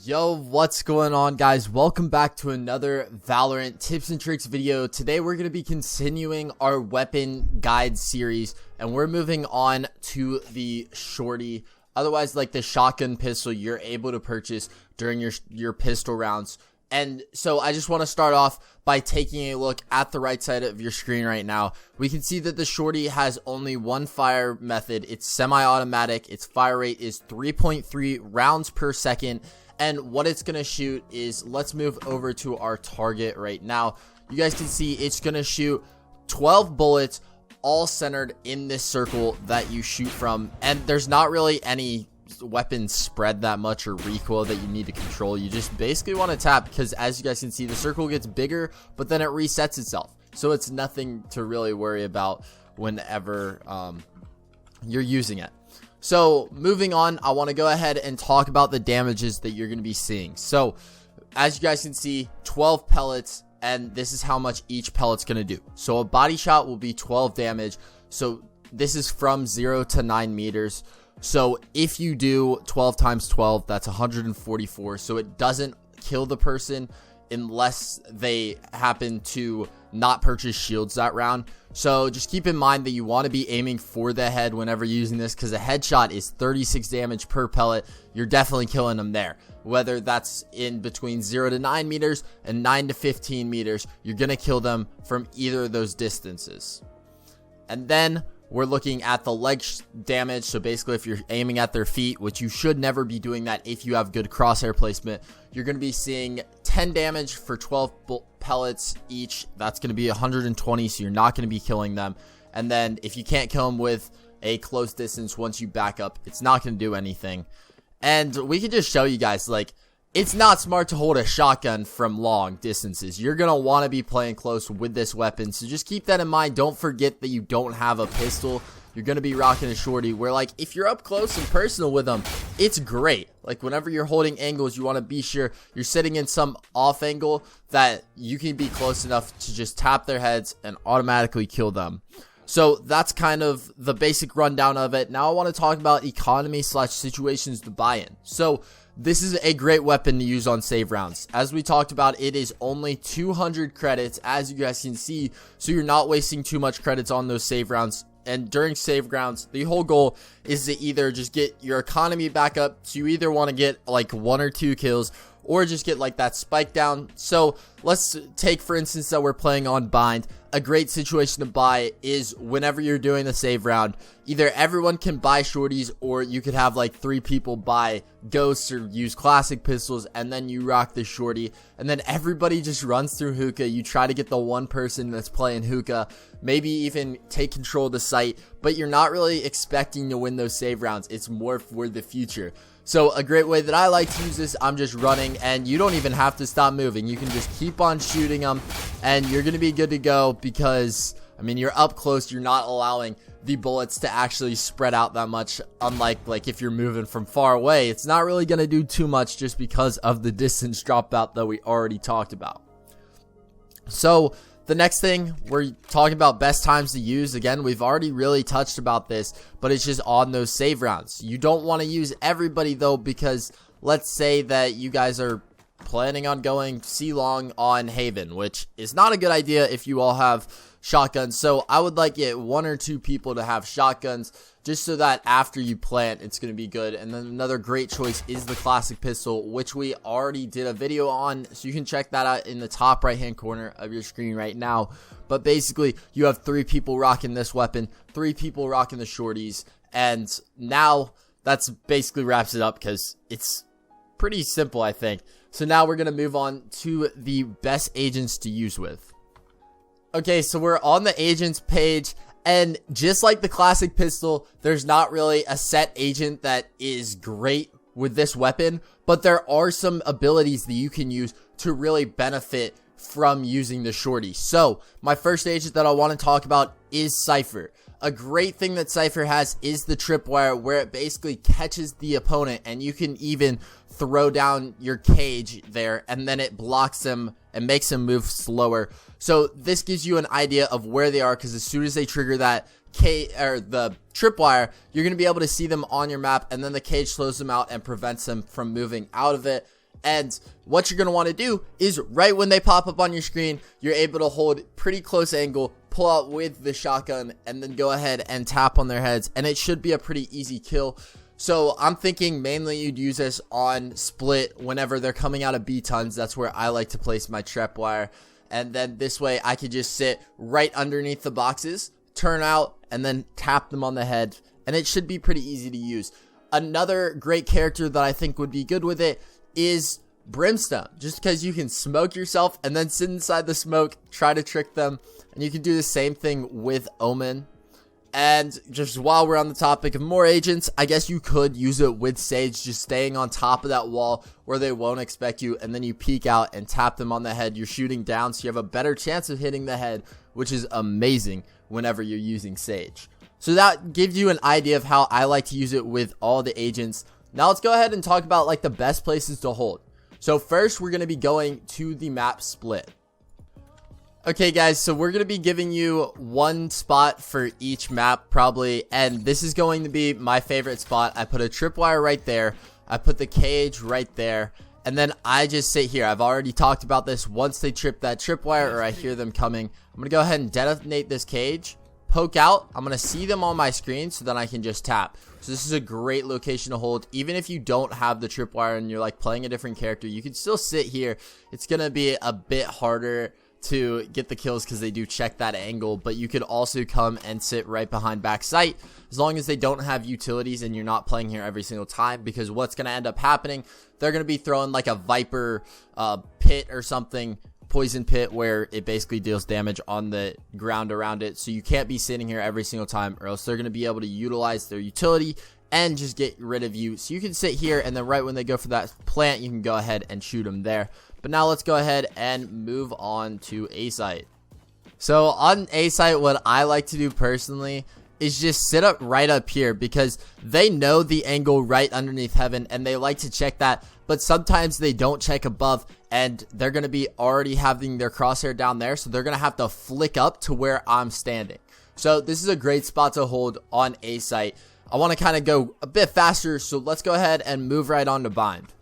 Yo, what's going on, guys? Welcome back to another Valorant tips and tricks video. Today we're going to be continuing our weapon guide series, and we're moving on to the Shorty, otherwise like the shotgun pistol you're able to purchase during your pistol rounds. And so I just want to start off by taking a look at the right side of your screen right now. We can see that the Shorty has only one fire method. It's semi-automatic. Its fire rate is 3.3 rounds per second. And what it's going to shoot is, let's move over to our target right now. You guys can see it's going to shoot 12 bullets, all centered in this circle that you shoot from. And there's not really any weapon spread that much or recoil that you need to control. You just basically want to tap, because as you guys can see, the circle gets bigger, but then it resets itself. So it's nothing to really worry about whenever you're using it. So moving on, I want to go ahead and talk about the damages that you're going to be seeing. So as you guys can see, 12 pellets, and this is how much each pellet's going to do. So a body shot will be 12 damage. So this is from 0 to 9 meters. So if you do 12 times 12, that's 144. So it doesn't kill the person unless they happen to not purchase shields that round. So just keep in mind that you want to be aiming for the head whenever using this, because a headshot is 36 damage per pellet. You're definitely killing them there. Whether that's in between 0 to 9 meters and 9 to 15 meters, you're going to kill them from either of those distances. And then we're looking at the leg damage. So basically, if you're aiming at their feet, which you should never be doing that if you have good crosshair placement, you're going to be seeing 10 damage for 12 pellets each. That's going to be 120, so you're not going to be killing them. And then if you can't kill them with a close distance, once you back up, it's not going to do anything. And we can just show you guys, like, it's not smart to hold a shotgun from long distances. You're going to want to be playing close with this weapon. So just keep that in mind. Don't forget that you don't have a pistol. You're going to be rocking a Shorty where, like, if you're up close and personal with them, it's great. Like, whenever you're holding angles, you want to be sure you're sitting in some off angle that you can be close enough to just tap their heads and automatically kill them. So that's kind of the basic rundown of it. Now I want to talk about economy / situations to buy in. So this is a great weapon to use on save rounds. As we talked about, it is only 200 credits, as you guys can see, so you're not wasting too much credits on those save rounds. And during save rounds, the whole goal is to either just get your economy back up, so you either want to get like 1 or 2 kills, or just get like that spike down. So let's take, for instance, that we're playing on bind. A great situation to buy is whenever you're doing the save round, either everyone can buy shorties, or you could have like 3 people buy ghosts or use classic pistols, and then you rock the Shorty, and then everybody just runs through hookah. You try to get the one person that's playing hookah, maybe even take control of the site, but you're not really expecting to win those save rounds. It's more for the future. So a great way that I like to use this, I'm just running, and you don't even have to stop moving. You can just keep on shooting them, and you're going to be good to go, because, I mean, you're up close. You're not allowing the bullets to actually spread out that much. Unlike, like, if you're moving from far away, it's not really going to do too much just because of the distance dropout that we already talked about. So the next thing, we're talking about best times to use. Again, we've already really touched about this, but it's just on those save rounds. You don't want to use everybody, though, because let's say that you guys are planning on going C-long on Haven, which is not a good idea if you all have shotguns. So I would like it 1 or 2 people to have shotguns, just so that after you plant, it's going to be good. And then another great choice is the classic pistol, which we already did a video on, so you can check that out in the top right hand corner of your screen right now. But basically, you have 3 people rocking this weapon, 3 people rocking the Shorties, and now that's basically wraps it up, because it's pretty simple, I think. So now we're going to move on to the best agents to use with. Okay, so we're on the agents page, and just like the classic pistol, there's not really a set agent that is great with this weapon, but there are some abilities that you can use to really benefit from using the Shorty. So my first agent that I want to talk about is Cypher. A great thing that Cypher has is the tripwire, where it basically catches the opponent, and you can even throw down your cage there, and then it blocks them and makes them move slower. So this gives you an idea of where they are, because as soon as they trigger that the tripwire, you're going to be able to see them on your map, and then the cage slows them out and prevents them from moving out of it. And what you're going to want to do is right when they pop up on your screen, you're able to hold pretty close angle, pull out with the shotgun, and then go ahead and tap on their heads. And it should be a pretty easy kill. So I'm thinking mainly you'd use this on split whenever they're coming out of B tons. That's where I like to place my tripwire. And then this way I could just sit right underneath the boxes, turn out, and then tap them on the head. And it should be pretty easy to use. Another great character that I think would be good with it is Brimstone, just because you can smoke yourself and then sit inside the smoke, try to trick them. And you can do the same thing with Omen. And just while we're on the topic of more agents, I guess you could use it with Sage, just staying on top of that wall where they won't expect you, and then you peek out and tap them on the head. You're shooting down, so you have a better chance of hitting the head, which is amazing whenever you're using Sage. So that gives you an idea of how I like to use it with all the agents. Now let's go ahead and talk about like the best places to hold. So first we're going to be going to the map split. Okay guys, so we're going to be giving you one spot for each map probably, and this is going to be my favorite spot. I put a tripwire right there, I put the cage right there, and then I just sit here. I've already talked about this. Once they trip that tripwire or I hear them coming, I'm going to go ahead and detonate this cage, poke out. I'm going to see them on my screen so then I can just tap. So this is a great location to hold. Even if you don't have the tripwire and you're like playing a different character, you can still sit here. It's going to be a bit harder to get the kills because they do check that angle, but you could also come and sit right behind back sight as long as they don't have utilities and you're not playing here every single time, because what's going to end up happening, they're going to be throwing like a Viper pit or something, poison pit, where it basically deals damage on the ground around it. So you can't be sitting here every single time, or else they're going to be able to utilize their utility and just get rid of you. So you can sit here, and then right when they go for that plant, you can go ahead and shoot them there. But now let's go ahead and move on to A site. So on A site, what I like to do personally is just sit up right up here, because they know the angle right underneath heaven and they like to check that, but sometimes they don't check above and they're going to be already having their crosshair down there, so they're going to have to flick up to where I'm standing. So this is a great spot to hold on A site. I want to kind of go a bit faster, so let's go ahead and move right on to bind.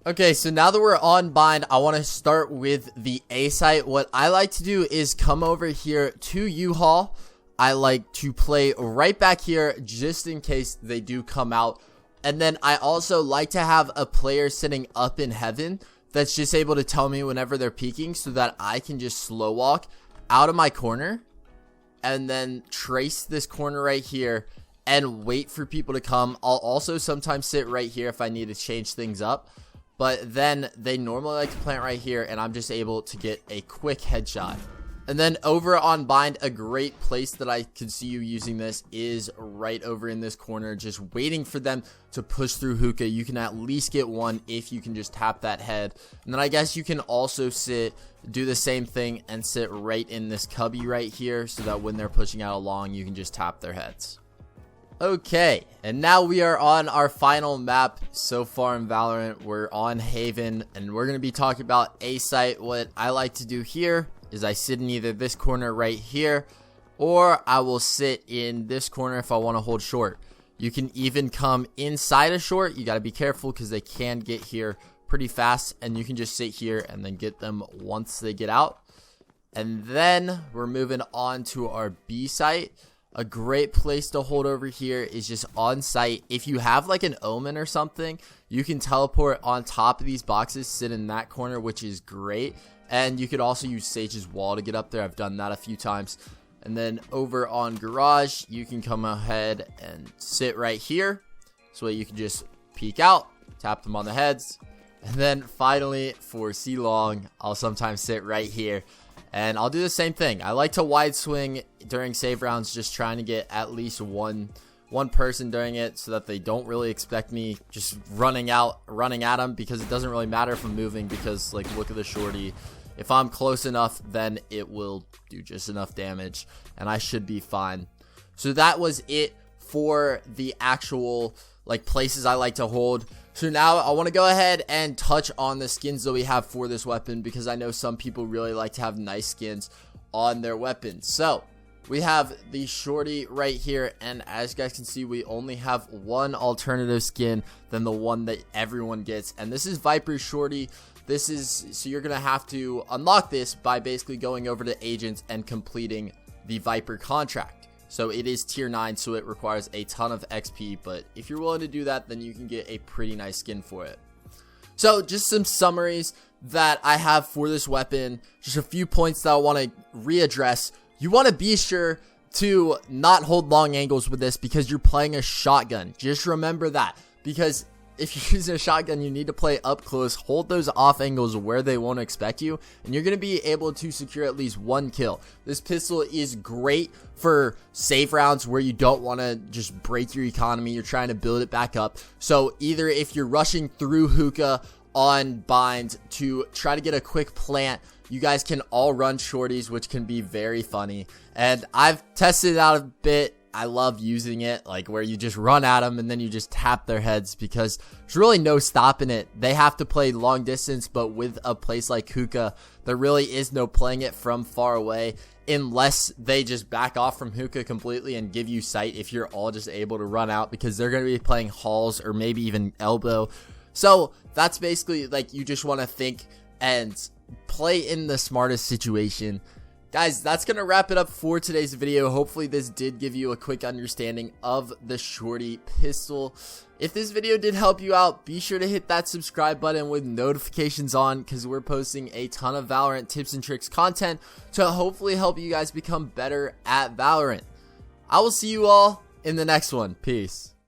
Okay, so now that we're on bind, I want to start with the A site. What I like to do is come over here to U-Haul. I like to play right back here just in case they do come out. And then I also like to have a player sitting up in heaven that's just able to tell me whenever they're peeking, so that I can just slow walk out of my corner and then trace this corner right here and wait for people to come. I'll also sometimes sit right here if I need to change things up. But then they normally like to plant right here, and I'm just able to get a quick headshot. And then over on bind, a great place that I could see you using this is right over in this corner, just waiting for them to push through hookah. You can at least get one if you can just tap that head. And then I guess you can also do the same thing and sit right in this cubby right here, so that when they're pushing out along, you can just tap their heads. Okay, and now we are on our final map so far in Valorant. We're on Haven, and we're going to be talking about A site. What I like to do here is I sit in either this corner right here, or I will sit in this corner if I want to hold short. You can even come inside a short. You got to be careful because they can get here pretty fast, and you can just sit here and then get them once they get out. And then we're moving on to our B site. A great place to hold over here is just on site. If you have like an Omen or something, you can teleport on top of these boxes, sit in that corner, which is great. And you could also use Sage's wall to get up there. I've done that a few times. And then over on garage, you can come ahead and sit right here. So you can just peek out, tap them on the heads. And then finally for C-Long, I'll sometimes sit right here. And I'll do the same thing. I like to wide swing during save rounds, just trying to get at least one person during it, so that they don't really expect me just running at them, because it doesn't really matter if I'm moving, because like look at the shorty. If I'm close enough, then it will do just enough damage and I should be fine. So that was it for the actual like places I like to hold. So now I want to go ahead and touch on the skins that we have for this weapon, because I know some people really like to have nice skins on their weapons. So We have the Shorty right here, and as you guys can see, we only have one alternative skin than the one that everyone gets, and this is Viper Shorty. So you're gonna have to unlock this by basically going over to agents and completing the Viper contract. So it is tier 9, so it requires a ton of XP, but if you're willing to do that, then you can get a pretty nice skin for it. So just some summaries that I have for this weapon, just a few points that I want to readdress. You want to be sure to not hold long angles with this because you're playing a shotgun. Just remember that, because if you're using a shotgun, you need to play up close, hold those off angles where they won't expect you, and you're going to be able to secure at least one kill. This pistol is great for safe rounds where you don't want to just break your economy. You're trying to build it back up. So either if you're rushing through hookah on bind to try to get a quick plant, you guys can all run shorties, which can be very funny. And I've tested it out a bit. I love using it, like where you just run at them and then you just tap their heads, because there's really no stopping it. They have to play long distance, but with a place like hookah, there really is no playing it from far away unless they just back off from hookah completely and give you sight if you're all just able to run out, because they're going to be playing halls or maybe even elbow. So that's basically, like, you just want to think and play in the smartest situation. Guys, that's going to wrap it up for today's video. Hopefully this did give you a quick understanding of the Shorty pistol. If this video did help you out, be sure to hit that subscribe button with notifications on, because we're posting a ton of Valorant tips and tricks content to hopefully help you guys become better at Valorant. I will see you all in the next one. Peace.